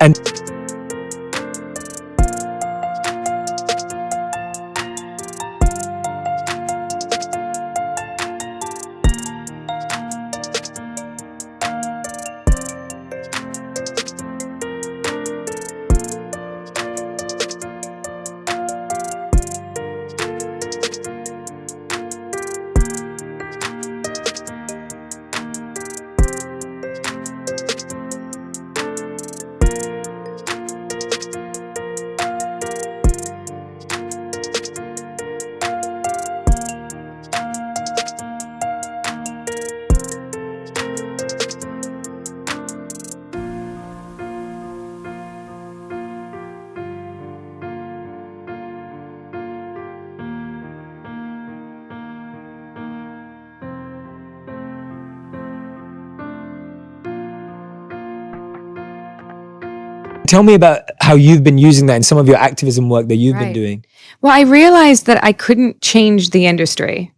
tell me about how you've been using that in some of your activism work that you've been doing. Well, I realized that I couldn't change the industry.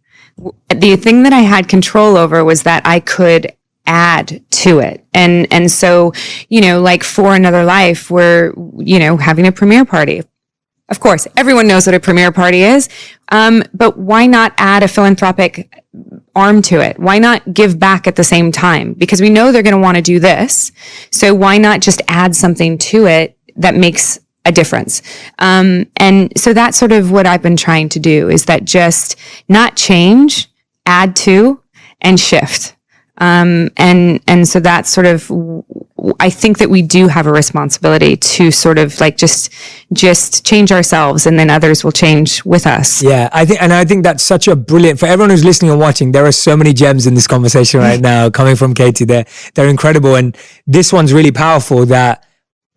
The thing that I had control over was that I could add to it. And so, like For Another Life, we're, having a premiere party. Of course, everyone knows what a premiere party is. But why not add a philanthropic arm to it? Why not give back at the same time? Because we know they're going to want to do this. So why not just add something to it that makes a difference? And so that's sort of what I've been trying to do, is that just not change, add to, and shift. And so that's sort of, I think that we do have a responsibility to sort of like just change ourselves, and then others will change with us. Yeah, I think that's such a brilliant, for everyone who's listening and watching, there are so many gems in this conversation right now coming from Katee. They're incredible. And this one's really powerful, that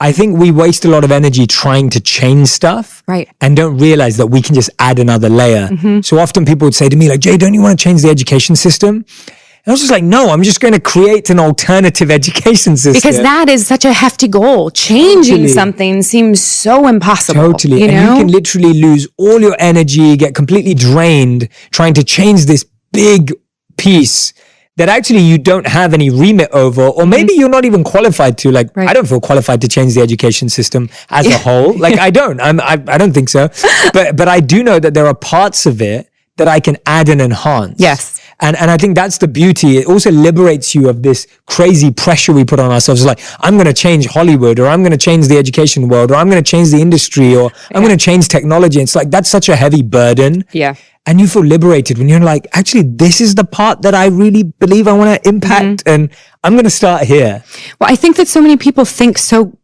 I think we waste a lot of energy trying to change stuff, right, and don't realize that we can just add another layer. Mm-hmm. So often people would say to me like, Jay, don't you want to change the education system? And I was just like, no, I'm just going to create an alternative education system. Because that is such a hefty goal. Changing something seems so impossible. Totally. And you can literally lose all your energy, get completely drained trying to change this big piece that actually you don't have any remit over, or maybe you're not even qualified to. Like, I don't feel qualified to change the education system as a whole. Like, I don't think so. But I do know that there are parts of it that I can add and enhance. Yes. And I think that's the beauty. It also liberates you of this crazy pressure we put on ourselves. Like, I'm going to change Hollywood, or I'm going to change the education world, or I'm going to change the industry, or I'm going to change technology. It's like, that's such a heavy burden. Yeah. And you feel liberated when you're like, actually, this is the part that I really believe I want to impact. And I'm going to start here. Well, I think that so many people think so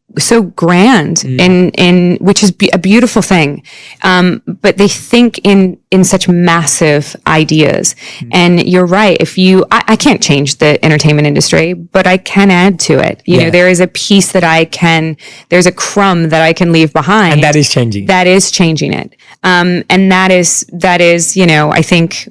grand in which is a beautiful thing. But they think in such massive ideas. And you're right. I can't change the entertainment industry, but I can add to it. You know, there is a piece that there's a crumb that I can leave behind. And that is changing. That is changing it. And that is, I think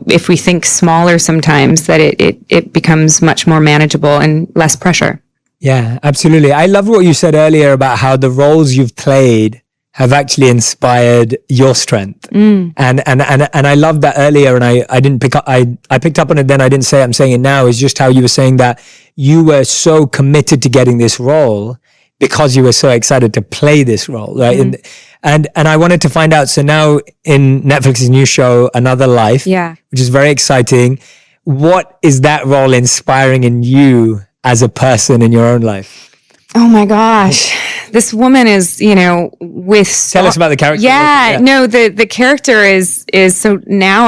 if we think smaller sometimes, that it becomes much more manageable and less pressure. Yeah, absolutely. I love what you said earlier about how the roles you've played have actually inspired your strength. And I loved that earlier, and I didn't pick up, I picked up on it then, I didn't say it, I'm saying it now, is just how you were saying that you were so committed to getting this role because you were so excited to play this role, right? And I wanted to find out, so now in Netflix's new show, Another Life, which is very exciting, what is that role inspiring in you as a person in your own life? Oh my gosh. This woman is, with... Tell us about the character. Yeah, no, the character is, so now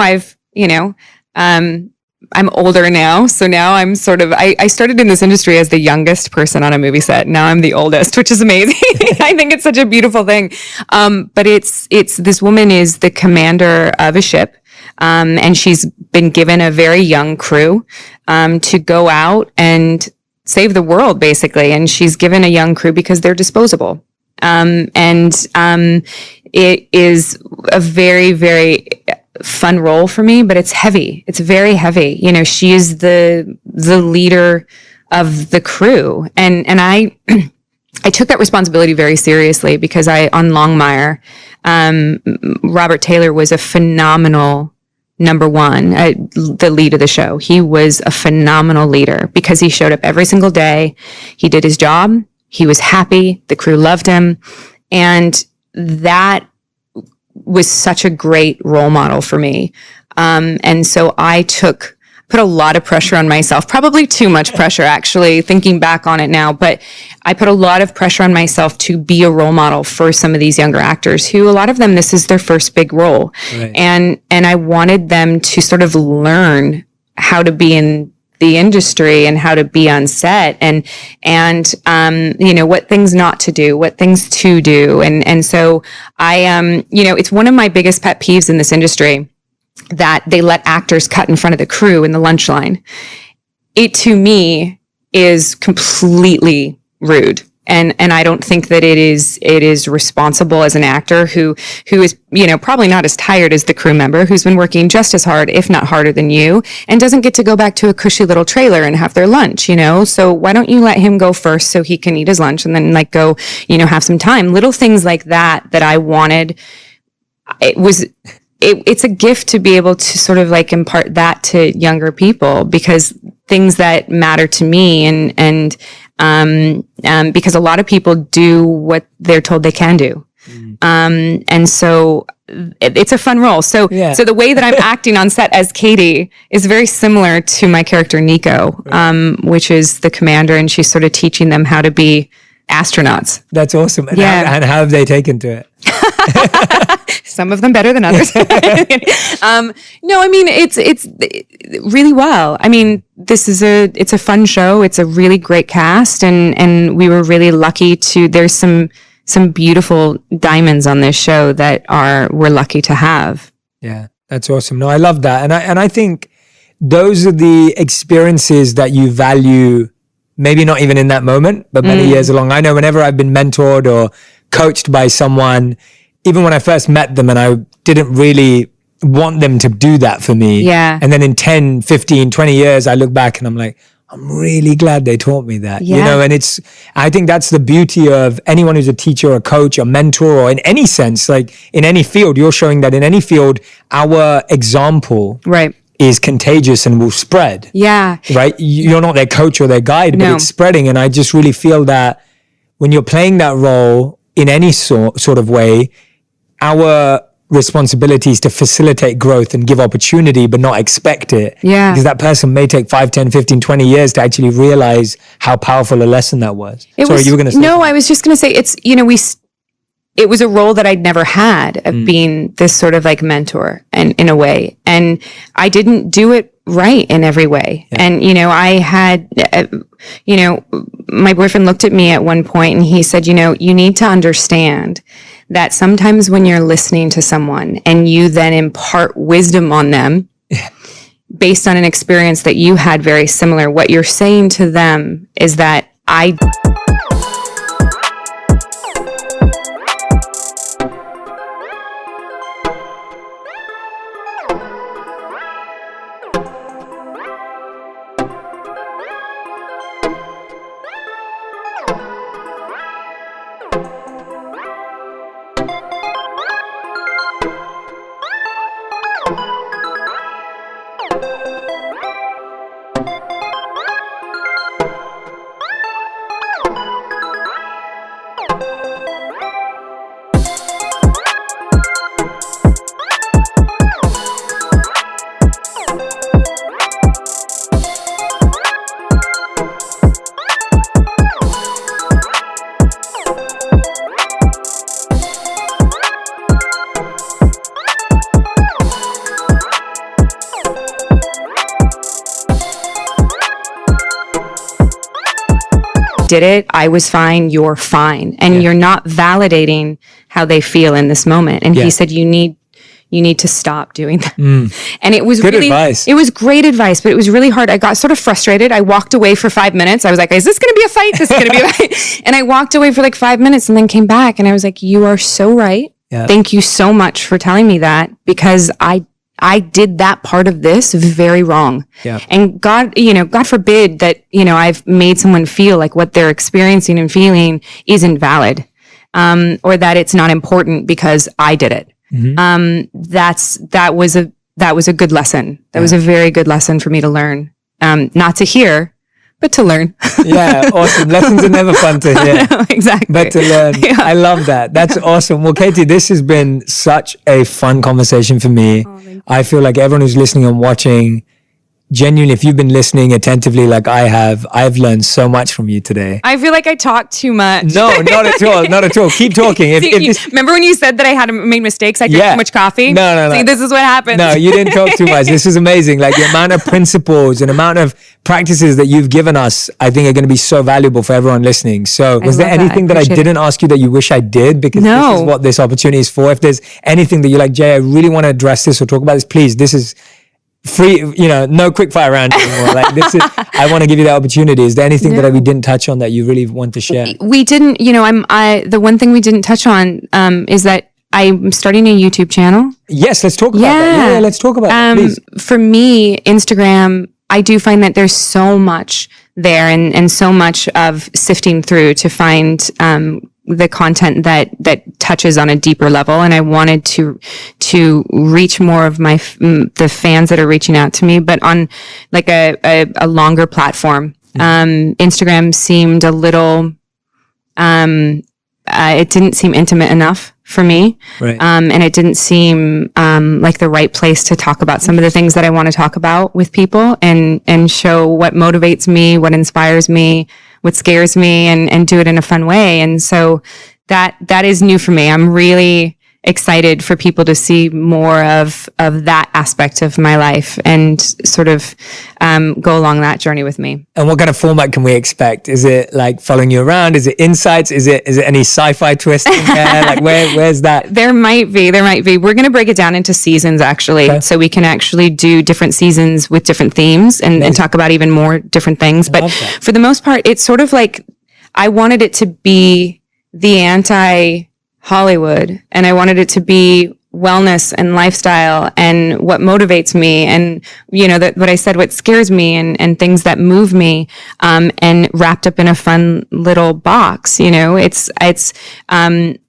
I'm older now. So now I'm sort of, I started in this industry as the youngest person on a movie set. Now I'm the oldest, which is amazing. I think it's such a beautiful thing. But it's, this woman is the commander of a ship. And she's been given a very young crew, to go out and save the world, basically. And she's given a young crew because they're disposable. It is a very, very fun role for me, but it's heavy. It's very heavy. She is the leader of the crew. And I took that responsibility very seriously because on Longmire, Robert Taylor was a phenomenal number one, the lead of the show. He was a phenomenal leader because he showed up every single day. He did his job. He was happy. The crew loved him. And that was such a great role model for me. And so I put a lot of pressure on myself, probably too much pressure, actually, thinking back on it now. But I put a lot of pressure on myself to be a role model for some of these younger actors who, a lot of them, this is their first big role. Right. And I wanted them to sort of learn how to be in the industry and how to be on set and what things not to do, what things to do. And so it's one of my biggest pet peeves in this industry, that they let actors cut in front of the crew in the lunch line. It, to me, is completely rude And I don't think that it is responsible as an actor who is, probably not as tired as the crew member who's been working just as hard, if not harder than you, and doesn't get to go back to a cushy little trailer and have their lunch, So why don't you let him go first so he can eat his lunch and then go, have some time. Little things like that I wanted. It's a gift to be able to sort of impart that to younger people, because things that matter to me and because a lot of people do what they're told they can do. And so it's a fun role. So the way that I'm acting on set as Katee is very similar to my character Nico, which is the commander, and she's sort of teaching them how to be astronauts. That's awesome. And how have they taken to it? Some of them better than others. No, I mean, it's really well. I mean, it's a fun show. It's a really great cast, and we were really lucky there's some beautiful diamonds on this show that we're lucky to have. Yeah, that's awesome. No, I love that. And I think those are the experiences that you value, maybe not even in that moment, but many years along. I know whenever I've been mentored or coached by someone, even when I first met them and I didn't really want them to do that for me. Yeah. And then in 10, 15, 20 years, I look back and I'm like, I'm really glad they taught me that, and I think that's the beauty of anyone who's a teacher, a coach, a mentor, or in any sense, like in any field, you're showing that in any field, our example is contagious and will spread. Yeah. Right? You're not their coach or their guide, but it's spreading. And I just really feel that when you're playing that role in any sort of way, our responsibility is to facilitate growth and give opportunity, but not expect it. Yeah. Because that person may take 5, 10, 15, 20 years to actually realize how powerful a lesson that was. You were going to say No, I was just going to say it was a role that I'd never had of being this sort of mentor, and in a way, and I didn't do it right in every way. Yeah. And, I had, my boyfriend looked at me at one point and he said, you need to understand that sometimes when you're listening to someone and you then impart wisdom on them based on an experience that you had very similar, what you're saying to them is that did it, I was fine, you're fine. And you're not validating how they feel in this moment. And he said, you need to stop doing that. And it was good advice. It was great advice, but it was really hard. I got sort of frustrated. I walked away for 5 minutes. I was like, is this going to be a fight? This is going to be a fight. And I walked away for 5 minutes and then came back and I was like, you are so right. Yeah. Thank you so much for telling me that, because I did that part of this very wrong. Yeah. And God forbid that, I've made someone feel like what they're experiencing and feeling isn't valid, or that it's not important because I did it. Mm-hmm. That was a good lesson. That was a very good lesson for me to learn. Not to hear, but to learn. Yeah, awesome. Lessons are never fun to hear. No, exactly. But to learn. Yeah. I love that. That's awesome. Well, Katee, this has been such a fun conversation for me. I feel like everyone who's listening and watching, genuinely, if you've been listening attentively like I have, I've learned so much from you today. I feel like I talk too much. No, not at all. Not at all. Keep talking. Remember when you said that I had made mistakes? I drank too much coffee? No. See, this is what happens. No, you didn't talk too much. This is amazing. Like the amount of principles and amount of practices that you've given us, I think are going to be so valuable for everyone listening. So was there anything that I didn't ask you that you wish I did? Because this is what this opportunity is for. If there's anything that you're like, Jay, I really want to address this or talk about this, please, this is free, no quick fire round anymore. Like I want to give you that opportunity. Is there anything that we didn't touch on that you really want to share? We didn't, the one thing we didn't touch on is that I'm starting a YouTube channannel. Yes, let's talk about that. Yeah, let's talk about that, please. For me, Instagram, I do find that there's so much there and so much of sifting through to find the content that touches on a deeper level. And I wanted to reach more of the fans that are reaching out to me, but on like a longer platform. Instagram seemed a little, it didn't seem intimate enough for me. Right. And it didn't seem like the right place to talk about some of the things that I want to talk about with people and show what motivates me, what inspires me, what scares me, and do it in a fun way. And so that is new for me. I'm really excited for people to see more of that aspect of my life and sort of go along that journey with me. And what kind of format can we expect? Is it like following you around? Is it insights? Is it any sci-fi twist in there? Like where's that? There might be. We're going to break it down into seasons actually. Okay. So we can actually do different seasons with different themes and talk about even more different things. But for the most part, it's sort of like I wanted it to be the anti-Hollywood, and I wanted it to be wellness and lifestyle and what motivates me and, what I said, what scares me and things that move me, and wrapped up in a fun little box. It's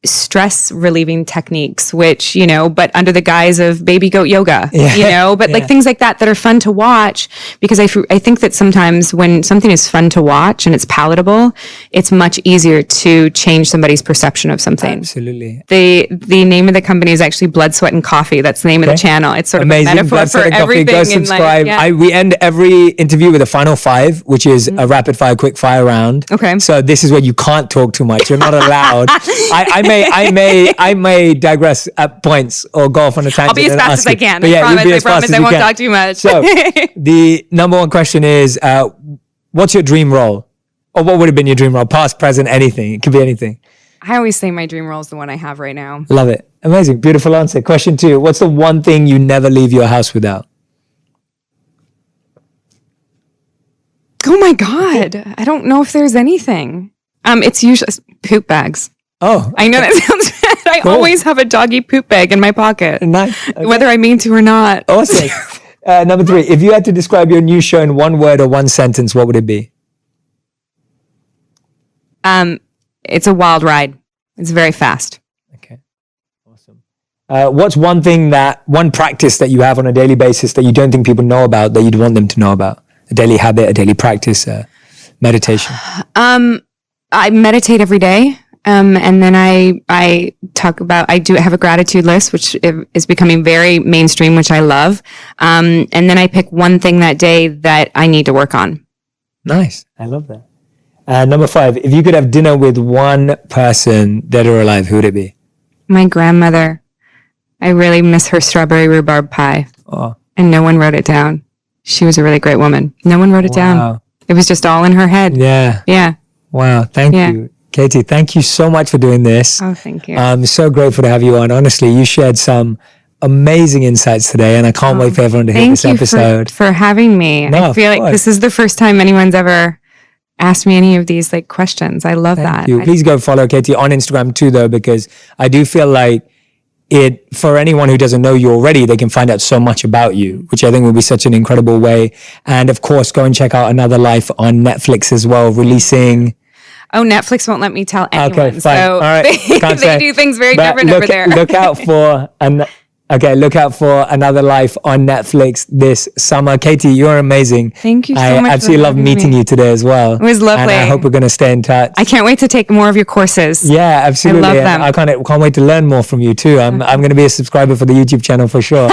stress relieving techniques, which, but under the guise of baby goat yoga, like things like that are fun to watch, because I think that sometimes when something is fun to watch and it's palatable, it's much easier to change somebody's perception of something. Absolutely. The name of the company is actually Blood, Sweat, and Coffee. That's the name of the channel. It's sort of a metaphor Blood, for everything. Go subscribe. We end every interview with a final five, which is a rapid fire, quick fire round. Okay. So this is where you can't talk too much. You're not allowed. I may digress at points or go off on a tangent. I'll be as fast as I can. I promise I won't talk too much. So the number one question is, what's your dream role? Or what would have been your dream role? Past, present, anything. It could be anything. I always say my dream role is the one I have right now. Love it. Amazing. Beautiful answer. Question 2. What's the one thing you never leave your house without? Oh my God. I don't know if there's anything. It's usually poop bags. Oh. I know that sounds bad. I always have a doggy poop bag in my pocket. Nice. Okay. Whether I mean to or not. Awesome. Number 3. If you had to describe your new show in one word or one sentence, what would it be? It's a wild ride. It's very fast. Okay. Awesome. What's one practice that you have on a daily basis that you don't think people know about that you'd want them to know about? A daily habit, a daily practice, meditation? I meditate every day. And then I talk about, I do have a gratitude list, which is becoming very mainstream, which I love. And then I pick one thing that day that I need to work on. Nice. I love that. Number 5, if you could have dinner with one person, dead or alive, who would it be? My grandmother. I really miss her strawberry rhubarb pie. Oh. And no one wrote it down. She was a really great woman. No one wrote it down. It was just all in her head. Yeah. Yeah. Wow. Thank you. Katee, thank you so much for doing this. Oh, thank you. I'm so grateful to have you on. Honestly, you shared some amazing insights today, and I can't wait for everyone to hear this episode. Thank you for having me. No, I feel like this is the first time anyone's ever asked me any of these questions. I love that. Thank you. Please go follow Katee on Instagram too, though, because I do feel like for anyone who doesn't know you already, they can find out so much about you, which I think will be such an incredible way. And of course, go and check out Another Life on Netflix as well, releasing. Oh, Netflix won't let me tell anyone. Okay, fine. So all right. they do things very different over there. Look out for Another Life on Netflix this summer. Katee, you're amazing. Thank you so much. I absolutely love meeting you today as well. It was lovely. And I hope we're going to stay in touch. I can't wait to take more of your courses. Yeah, absolutely. I love them. I can't wait to learn more from you too. I'm going to be a subscriber for the YouTube channel for sure.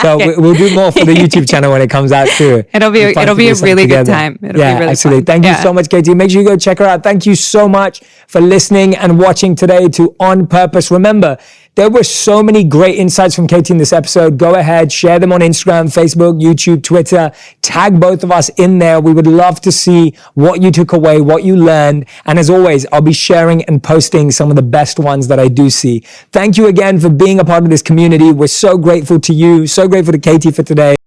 So we'll do more for the YouTube channel when it comes out too. It'll be a really good time. It'll be really absolutely. Fun. Thank you so much, Katee. Make sure you go check her out. Thank you so much for listening and watching today to On Purpose. Remember, there were so many great insights from Katee in this episode. Go ahead, share them on Instagram, Facebook, YouTube, Twitter. Tag both of us in there. We would love to see what you took away, what you learned. And as always, I'll be sharing and posting some of the best ones that I do see. Thank you again for being a part of this community. We're so grateful to you, so grateful to Katee for today.